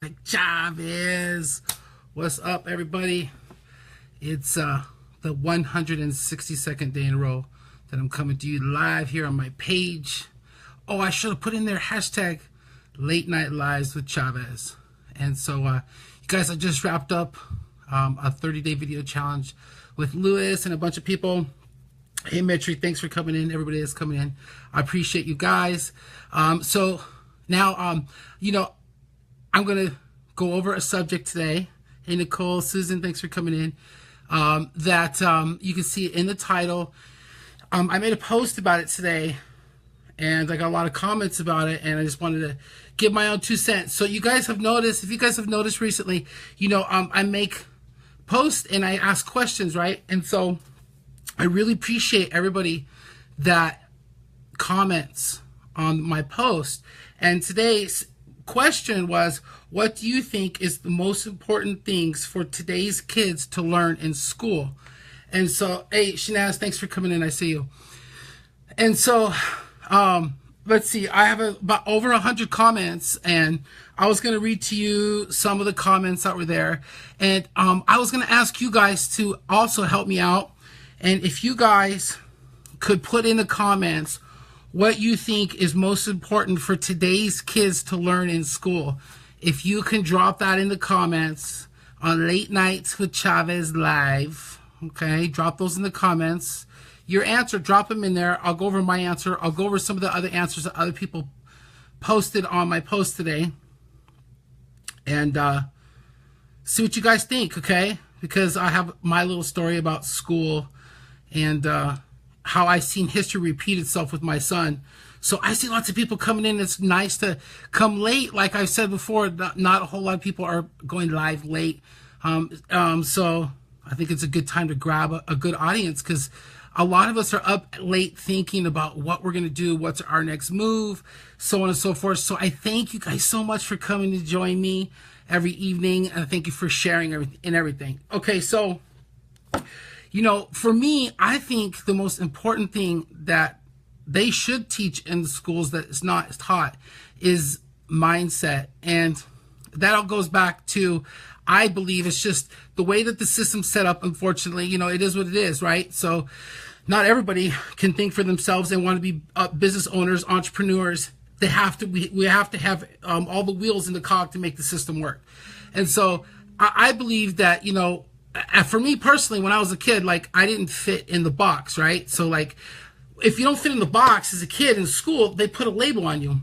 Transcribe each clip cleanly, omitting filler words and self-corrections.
like Chavez. What's up, everybody? It's the 162nd day in a row that I'm coming to you live here on my page. Oh, I should have put in there hashtag Late Night Lives with Chavez. And so, you guys, I just wrapped up a 30-day video challenge with Lewis and a bunch of people. Hey, Mitri, thanks for coming in. Everybody that's coming in, I appreciate you guys. So now, you know, I'm going to go over a subject today. Hey, Nicole, Susan, thanks for coming in. That you can see in the title. I made a post about it today, and I got a lot of comments about it, and I just wanted to give my own 2 cents. So you guys have noticed, if you guys have noticed recently, you know, I make posts and I ask questions, right? And so I really appreciate everybody that comments on my post. And today's question was, what do you think is the most important things for today's kids to learn in school? And so, hey, Shanaz, thanks for coming in. I see you. And so, let's see. I have about over 100 comments, and I was going to read to you some of the comments that were there. And I was going to ask you guys to also help me out. And if you guys could put in the comments what you think is most important for today's kids to learn in school. If you can drop that in the comments on Late Nights with Chavez Live, okay? Drop those in the comments. Your answer, drop them in there. I'll go over my answer. I'll go over some of the other answers that other people posted on my post today. And see what you guys think, okay? Because I have my little story about school and how I seen history repeat itself with my son. So I see lots of people coming in. It's nice to come late. Like I've said before, not a whole lot of people are going live late. So I think it's a good time to grab a good audience, because a lot of us are up late thinking about what we're going to do, what's our next move, so on and so forth. So I thank you guys so much for coming to join me every evening, and thank you for sharing everything. Okay, so, you know, for me, I think the most important thing that they should teach in the schools that is not taught is mindset. And that all goes back to, I believe it's just the way that the system's set up. Unfortunately, you know, it is what it is, right? So not everybody can think for themselves and want to be business owners, entrepreneurs. They have to, we have to have all the wheels in the cog to make the system work. And so I believe that, you know, for me personally, when I was a kid, like, I didn't fit in the box, right? So like, if you don't fit in the box as a kid in school, they put a label on you.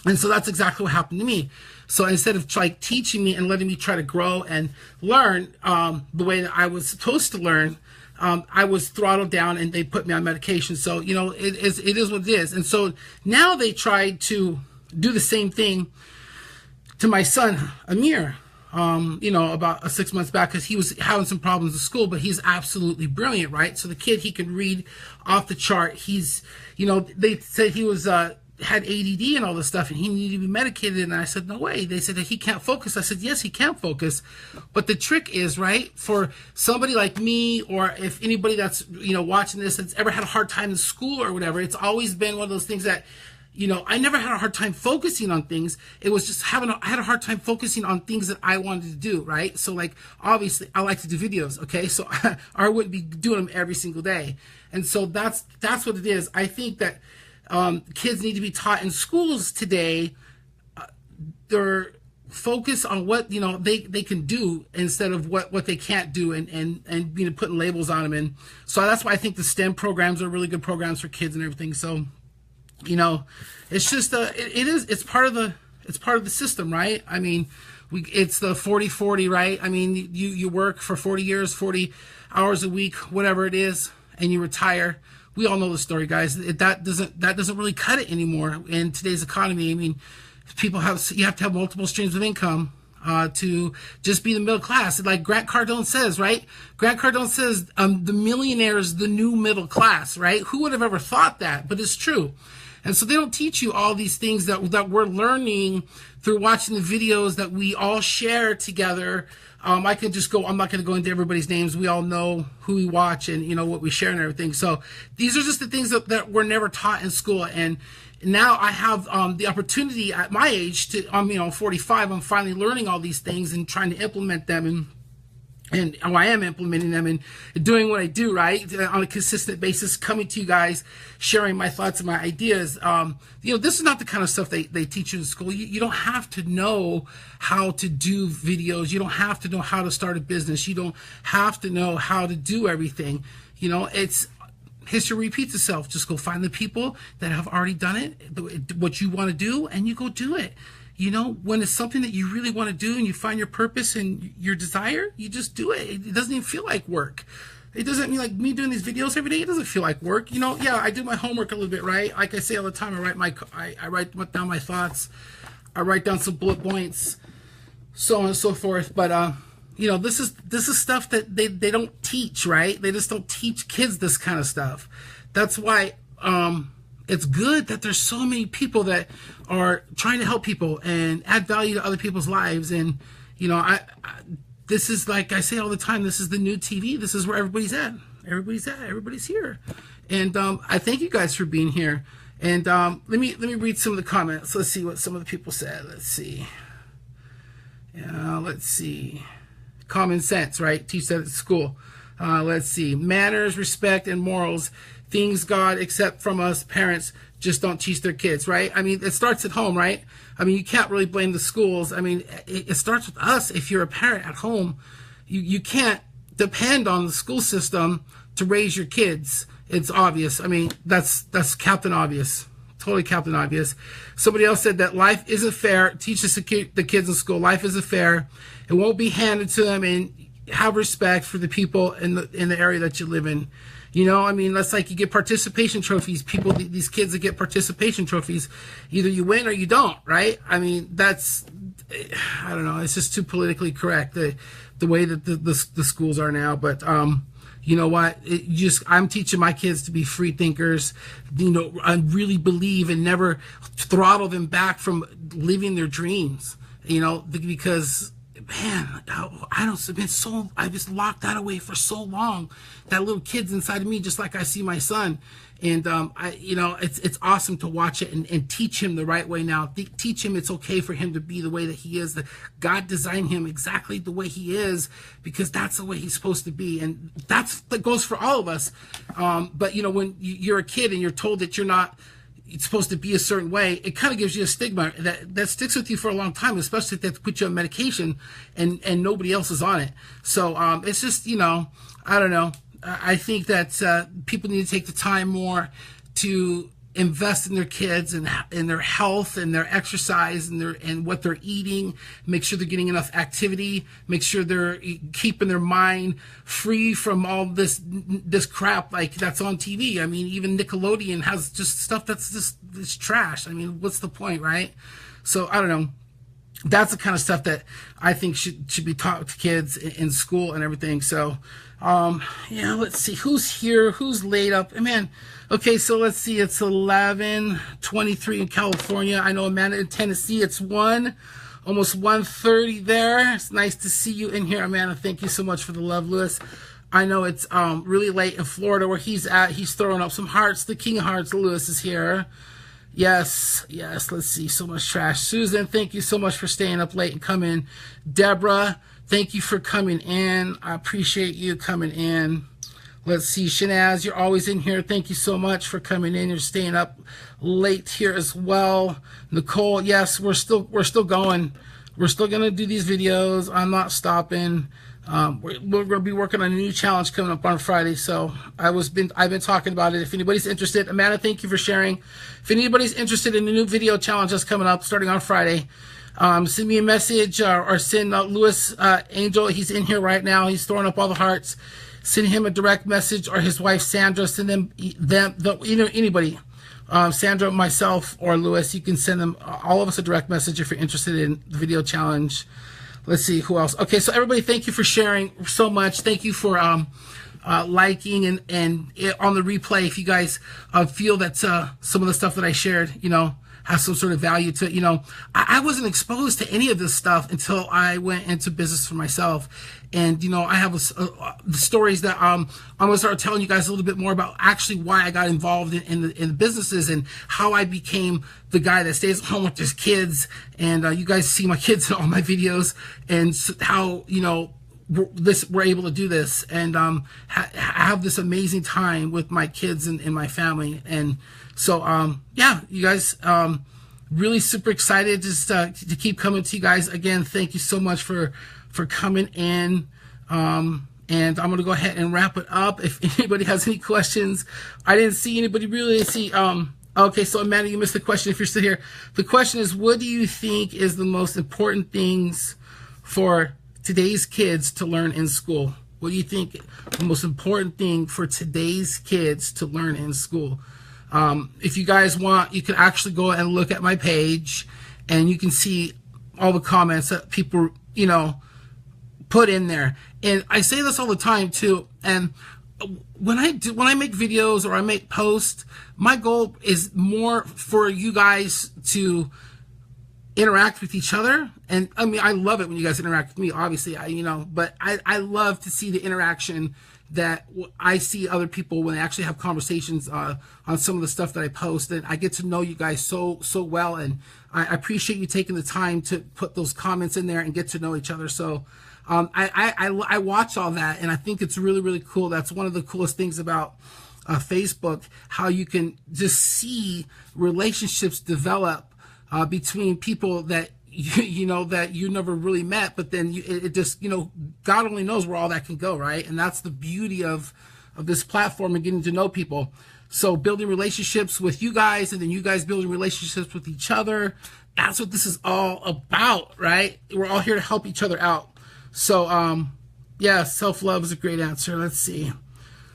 And so that's exactly what happened to me. So instead of like teaching me and letting me try to grow and learn the way that I was supposed to learn, I was throttled down and they put me on medication. So, you know, it is what it is. And so now they tried to do the same thing to my son, Amir, you know, about 6 months back, because he was having some problems at school, but he's absolutely brilliant, right? So the kid, he can read off the chart. He's, you know, they said he was, had ADD and all this stuff, and he needed to be medicated. And I said, no way. They said that he can't focus. I said, yes, he can focus. But the trick is, right, for somebody like me, or if anybody that's, you know, watching this that's ever had a hard time in school or whatever, it's always been one of those things that, you know, I never had a hard time focusing on things. It was just I had a hard time focusing on things that I wanted to do, right? So like, obviously I like to do videos, okay? So I wouldn't be doing them every single day. And so that's what it is. I think that kids need to be taught in schools today, their focus on what, you know, they can do instead of what they can't do, and you know, putting labels on them. And so that's why I think the STEM programs are really good programs for kids and everything. So, you know, it's just it's part of the system, right? I mean, it's the 40-40, right? I mean, you work for 40 years, 40 hours a week, whatever it is, and you retire. We all know the story, guys. That doesn't really cut it anymore in today's economy. I mean, you have to have multiple streams of income to just be the middle class. Like Grant Cardone says, right? Grant Cardone says the millionaire is the new middle class, right? Who would have ever thought that? But it's true. And so they don't teach you all these things that we're learning through watching the videos that we all share together. I'm not going to go into everybody's names. We all know who we watch and, you know, what we share and everything. So these are just the things that were never taught in school. And now I have the opportunity at my age to, I'm 45, I'm finally learning all these things and trying to implement them, and I am implementing them and doing what I do, right, on a consistent basis, coming to you guys, sharing my thoughts and my ideas. This is not the kind of stuff they teach you in school. You don't have to know how to do videos. You don't have to know how to start a business. You don't have to know how to do everything. It's history repeats itself. Just go find the people that have already done it, what you want to do, and you go do it. When it's something that you really want to do and you find your purpose and your desire, you just do it. It doesn't even feel like work. It doesn't mean like me doing these videos every day. It doesn't feel like work. Yeah, I do my homework a little bit, right? Like I say all the time, I write down my thoughts. I write down some bullet points, so on and so forth. But this is stuff that they don't teach, right? They just don't teach kids this kind of stuff. That's why it's good that there's so many people that are trying to help people and add value to other people's lives. And this is, like I say all the time, this is the new TV. This is where everybody's at. Everybody's here. And I thank you guys for being here. And let me read some of the comments. Let's see what some of the people said. Let's see. Common sense, right? Teach that at school. Let's see. Manners, respect, and morals. Things God accept from us parents just don't teach their kids, right? I mean, it starts at home, right? I mean, you can't really blame the schools. I mean, it starts with us. If you're a parent at home, you can't depend on the school system to raise your kids. It's obvious. I mean, that's Captain Obvious. Totally Captain Obvious. Somebody else said that life isn't fair. Teach the kids in school. Life isn't fair. It won't be handed to them, and have respect for the people in the area that you live in. I mean, that's like you get participation trophies. These kids that get participation trophies, either you win or you don't, right? I mean, I don't know. It's just too politically correct, the way that the schools are now. But you know what? I'm teaching my kids to be free thinkers. I really believe and never throttle them back from living their dreams. Because, man, I just locked that away for so long. That little kid's inside of me, just like I see my son. And it's awesome to watch it and teach him the right way now. Teach him it's okay for him to be the way that he is. That God designed him exactly the way he is, because that's the way he's supposed to be. And that goes for all of us. But when you're a kid and you're told that you're not supposed to be a certain way, it kind of gives you a stigma that sticks with you for a long time, especially if they have to put you on medication and nobody else is on it. So it's just, I don't know. I think that people need to take the time more to invest in their kids and in their health and their exercise and what they're eating. Make sure they're getting enough activity. Make sure they're keeping their mind free from all this crap like that's on TV. I mean, even Nickelodeon has just stuff that's just it's trash. I mean, what's the point, right? So I don't know. That's the kind of stuff that I think should be taught to kids in school and everything. So, let's see who's here, who's laid up. Man, okay, so let's see. It's 11:23 in California. I know Amanda in Tennessee. It's almost 1:30 there. It's nice to see you in here, Amanda. Thank you so much for the love, Lewis. I know it's really late in Florida where he's at. He's throwing up some hearts. The King of Hearts, Lewis, is here. Yes, let's see, so much trash. Susan, thank you so much for staying up late and coming. Deborah, thank you for coming in. I appreciate you coming in. Let's see, Shanaz, you're always in here. Thank you so much for coming in. You're staying up late here as well. Nicole, yes, we're still going. We're still going to do these videos. I'm not stopping. We're going to be working on a new challenge coming up on Friday, so I've been talking about it. If anybody's interested, Amanda, thank you for sharing. If anybody's interested in the new video challenge that's coming up starting on Friday, send me a message or send Lewis Angel. He's in here right now. He's throwing up all the hearts. Send him a direct message, or his wife Sandra. Send anybody. Sandra, myself, or Lewis. You can send them all of us a direct message if you're interested in the video challenge. Let's see who else. Okay, so everybody, thank you for sharing so much. Thank you for liking and on the replay. If you guys feel that some of the stuff that I shared, have some sort of value to it. You know, I wasn't exposed to any of this stuff until I went into business for myself. And, you know, I have the stories that I'm going to start telling you guys a little bit more about actually why I got involved in the businesses and how I became the guy that stays at home with his kids. And you guys see my kids in all my videos, and how, you know, we're able to do this and have this amazing time with my kids and my family. And so, yeah, you guys, really super excited just to keep coming to you guys. Again, thank you so much for coming in. And I'm going to go ahead and wrap it up. If anybody has any questions, I didn't see anybody really see. Okay, so Amanda, you missed the question if you're still here. The question is, what do you think is the most important things for today's kids to learn in school? What do you think the most important thing for today's kids to learn in school? If you guys want, you can actually go and look at my page, and you can see all the comments that people, you know, put in there. And I say this all the time too. And when I make videos or I make posts, my goal is more for you guys to interact with each other. And I mean, I love it when you guys interact with me, obviously, but I love to see the interaction that I see other people when they actually have conversations on some of the stuff that I post, and I get to know you guys so well, and I appreciate you taking the time to put those comments in there and get to know each other. So I watch all that, and I think it's really, really cool. That's one of the coolest things about Facebook, how you can just see relationships develop between people that that you never really met, but then it just, God only knows where all that can go, right? And that's the beauty of this platform and getting to know people. So building relationships with you guys, and then you guys building relationships with each other. That's what this is all about, right? We're all here to help each other out. So, yeah, self-love is a great answer. Let's see.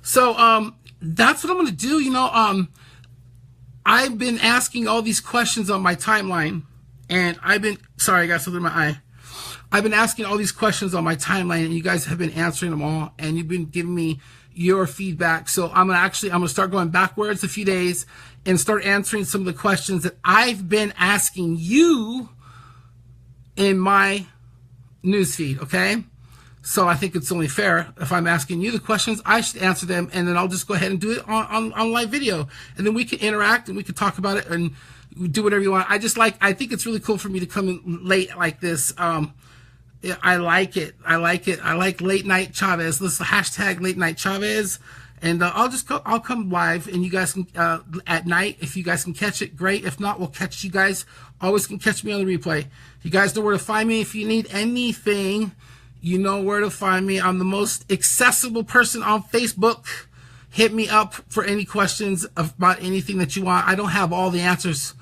So, that's what I'm going to do. I've been asking all these questions on my timeline, and sorry, I got something in my eye. I've been asking all these questions on my timeline, and you guys have been answering them all, and you've been giving me your feedback. So I'm going to start going backwards a few days and start answering some of the questions that I've been asking you in my newsfeed, okay? So I think it's only fair, if I'm asking you the questions, I should answer them, and then I'll just go ahead and do it on live video, and then we can interact and we can talk about it and do whatever you want. I think it's really cool for me to come in late like this. I like it. I like Late Night Chavez. Let's hashtag Late Night Chavez, and I'll come live, and you guys can at night. If you guys can catch it, great. If not, we'll catch you guys. Always can catch me on the replay. You guys know where to find me. If you need anything, you know where to find me. I'm the most accessible person on Facebook. Hit me up for any questions about anything that you want. I don't have all the answers,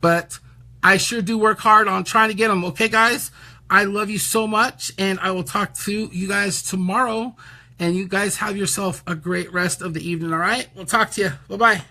but I sure do work hard on trying to get them. Okay, guys? I love you so much, and I will talk to you guys tomorrow. And you guys have yourself a great rest of the evening, all right? We'll talk to you. Bye-bye.